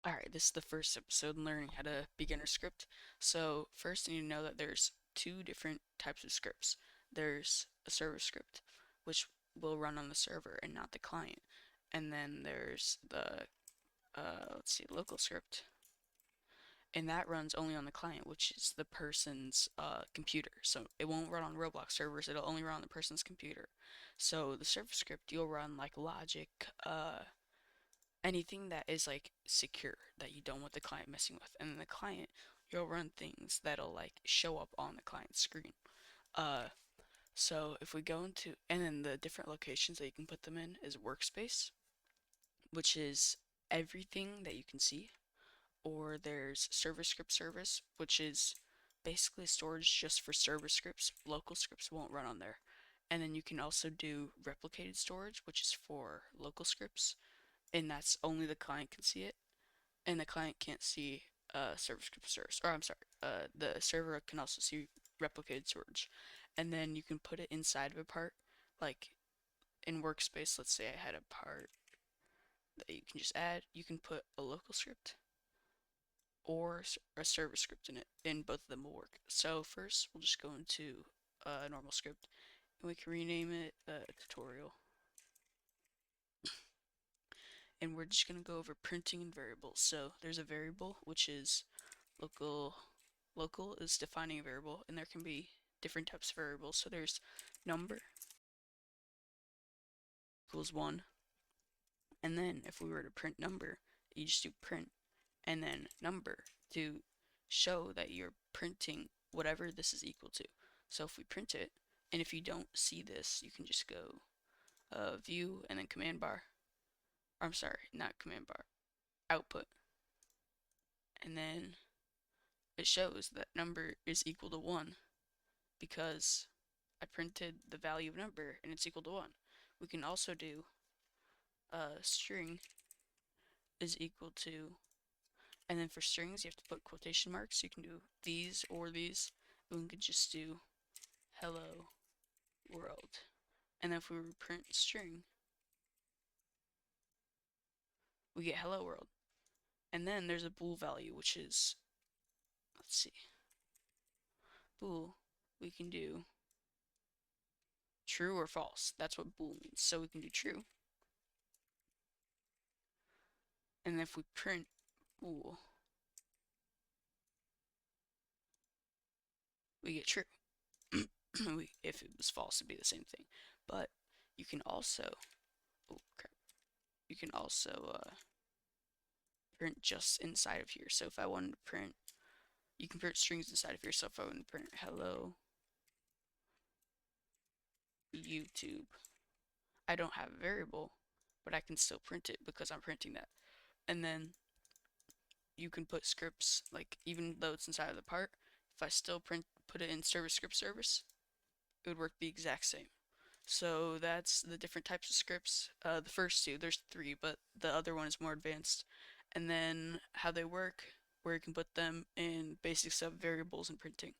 Alright, this is the first episode in learning how to beginner script. So first you need to know that there's two different types of scripts. There's a server script, which will run on the server and not the client. And then there's the, local script. And that runs only on the client, which is the person's computer. So it won't run on Roblox servers, it'll only run on the person's computer. So the server script, you'll run like logic, anything that is like secure that you don't want the client messing with. And then the client, you'll run things that'll like show up on the client screen. Uh, so if we go into, and then the different locations that you can put them in is workspace, which is everything that you can see. Or there's server script service, which is basically storage just for server scripts. Local scripts won't run on there. And then you can also do replicated storage, which is for local scripts, and that's only the client can see it, and the client can't see server script source. Or I'm sorry, the server can also see replicated storage, and then you can put it inside of a part, like in workspace. Let's say I had a part that you can just add. You can put a local script or a server script in it, and both of them will work. So first, we'll just go into a normal script, and we can rename it tutorial. And we're just going to go over printing and variables. So there's a variable, which is local. Local is defining a variable, and there can be different types of variables. So there's number equals 1, and then if we were to print number, you just do print and then number to show that you're printing whatever this is equal to. So if we print it, and if you don't see this, you can just go view and then command bar. I'm sorry, not command bar, output, and then it shows that number is equal to 1 because I printed the value of number and it's equal to 1. We can also do string is equal to, and then for strings you have to put quotation marks. You can do these or these, and we could just do hello world. And then if we print string, we get hello world. And then there's a bool value, which is, let's see, bool, we can do true or false. That's what bool means. So we can do true. And if we print bool, we get true. If it was false, it'd be the same thing. But you can also, oh crap, you can also print just inside of here. So if I wanted to print, you can print strings inside of here. So if I wanted to print hello YouTube, I don't have a variable, but I can still print it because I'm printing that. And then you can put scripts, like even though it's inside of the part, if I still put it in server script service, it would work the exact same. So that's the different types of scripts. The first two, there's three, but the other one is more advanced. And then how they work, where you can put them in basic sub variables and printing.